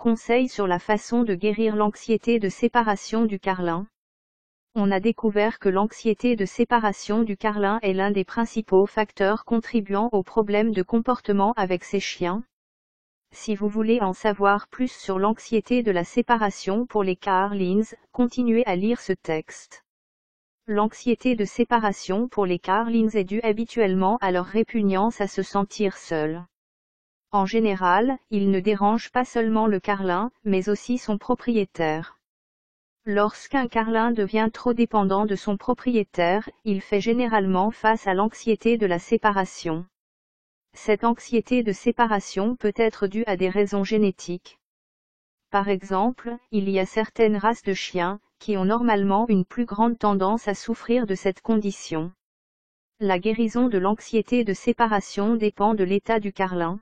Conseils sur la façon de guérir l'anxiété de séparation du carlin. On a découvert que l'anxiété de séparation du carlin est l'un des principaux facteurs contribuant aux problèmes de comportement avec ces chiens. Si vous voulez en savoir plus sur l'anxiété de la séparation pour les carlins, continuez à lire ce texte. L'anxiété de séparation pour les carlins est due habituellement à leur répugnance à se sentir seuls. En général, il ne dérange pas seulement le carlin, mais aussi son propriétaire. Lorsqu'un carlin devient trop dépendant de son propriétaire, il fait généralement face à l'anxiété de la séparation. Cette anxiété de séparation peut être due à des raisons génétiques. Par exemple, il y a certaines races de chiens, qui ont normalement une plus grande tendance à souffrir de cette condition. La guérison de l'anxiété de séparation dépend de l'état du carlin.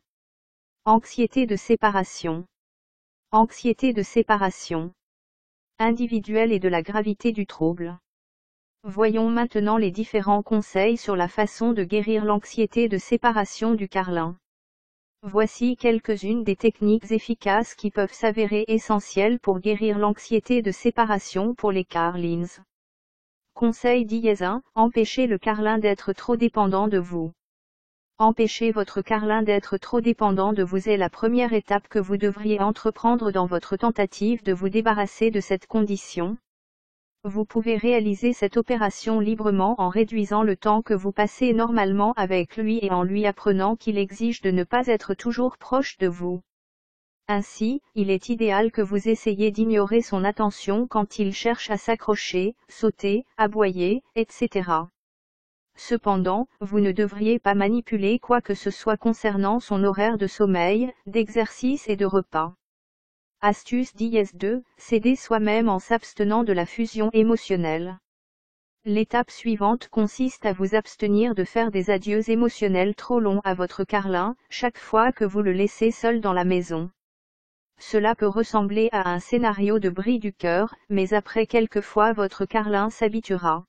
Anxiété de séparation. Anxiété de séparation individuelle et de la gravité du trouble. Voyons maintenant les différents conseils sur la façon de guérir l'anxiété de séparation du carlin. Voici quelques-unes des techniques efficaces qui peuvent s'avérer essentielles pour guérir l'anxiété de séparation pour les carlins. Conseil 1. Empêchez le carlin d'être trop dépendant de vous. Empêcher votre carlin d'être trop dépendant de vous est la première étape que vous devriez entreprendre dans votre tentative de vous débarrasser de cette condition. Vous pouvez réaliser cette opération librement en réduisant le temps que vous passez normalement avec lui et en lui apprenant qu'il exige de ne pas être toujours proche de vous. Ainsi, il est idéal que vous essayiez d'ignorer son attention quand il cherche à s'accrocher, sauter, aboyer, etc. Cependant, vous ne devriez pas manipuler quoi que ce soit concernant son horaire de sommeil, d'exercice et de repas. Astuce 2. S'aider soi-même en s'abstenant de la fusion émotionnelle. L'étape suivante consiste à vous abstenir de faire des adieux émotionnels trop longs à votre carlin, chaque fois que vous le laissez seul dans la maison. Cela peut ressembler à un scénario de bris du cœur, mais après quelques fois votre carlin s'habituera.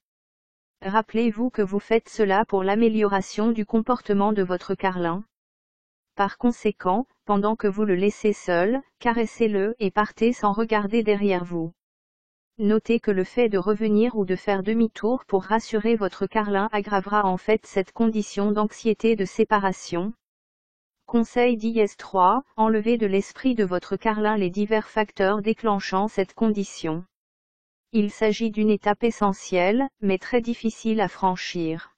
Rappelez-vous que vous faites cela pour l'amélioration du comportement de votre carlin. Par conséquent, pendant que vous le laissez seul, caressez-le et partez sans regarder derrière vous. Notez que le fait de revenir ou de faire demi-tour pour rassurer votre carlin aggravera en fait cette condition d'anxiété de séparation. Conseil 3. Enlevez de l'esprit de votre carlin les divers facteurs déclenchant cette condition. Il s'agit d'une étape essentielle, mais très difficile à franchir.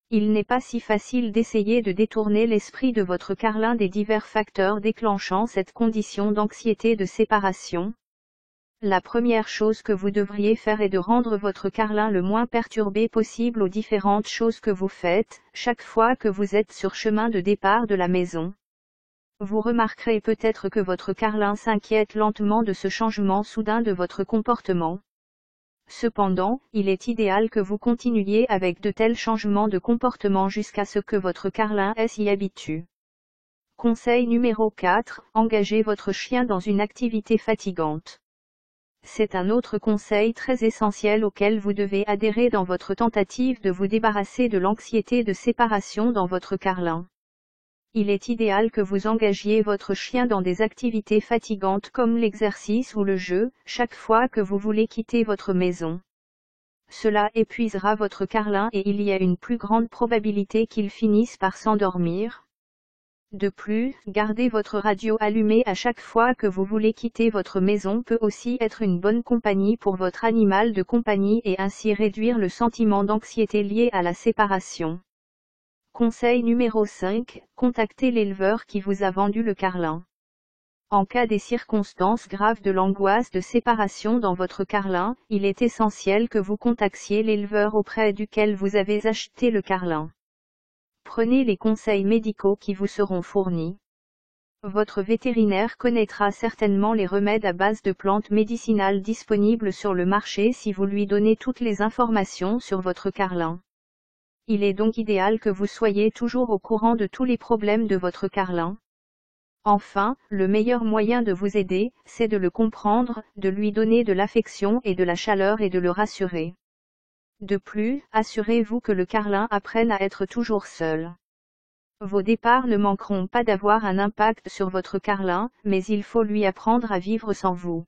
Il n'est pas si facile d'essayer de détourner l'esprit de votre carlin des divers facteurs déclenchant cette condition d'anxiété de séparation. La première chose que vous devriez faire est de rendre votre carlin le moins perturbé possible aux différentes choses que vous faites, chaque fois que vous êtes sur chemin de départ de la maison. Vous remarquerez peut-être que votre carlin s'inquiète lentement de ce changement soudain de votre comportement. Cependant, il est idéal que vous continuiez avec de tels changements de comportement jusqu'à ce que votre carlin s'y habitue. Conseil numéro 4. Engagez votre chien dans une activité fatigante. C'est un autre conseil très essentiel auquel vous devez adhérer dans votre tentative de vous débarrasser de l'anxiété de séparation dans votre carlin. Il est idéal que vous engagiez votre chien dans des activités fatigantes comme l'exercice ou le jeu, chaque fois que vous voulez quitter votre maison. Cela épuisera votre carlin et il y a une plus grande probabilité qu'il finisse par s'endormir. De plus, garder votre radio allumée à chaque fois que vous voulez quitter votre maison peut aussi être une bonne compagnie pour votre animal de compagnie et ainsi réduire le sentiment d'anxiété lié à la séparation. Conseil numéro 5. Contactez l'éleveur qui vous a vendu le carlin. En cas des circonstances graves de l'angoisse de séparation dans votre carlin, il est essentiel que vous contactiez l'éleveur auprès duquel vous avez acheté le carlin. Prenez les conseils médicaux qui vous seront fournis. Votre vétérinaire connaîtra certainement les remèdes à base de plantes médicinales disponibles sur le marché si vous lui donnez toutes les informations sur votre carlin. Il est donc idéal que vous soyez toujours au courant de tous les problèmes de votre carlin. Enfin, le meilleur moyen de vous aider, c'est de le comprendre, de lui donner de l'affection et de la chaleur et de le rassurer. De plus, assurez-vous que le carlin apprenne à être toujours seul. Vos départs ne manqueront pas d'avoir un impact sur votre carlin, mais il faut lui apprendre à vivre sans vous.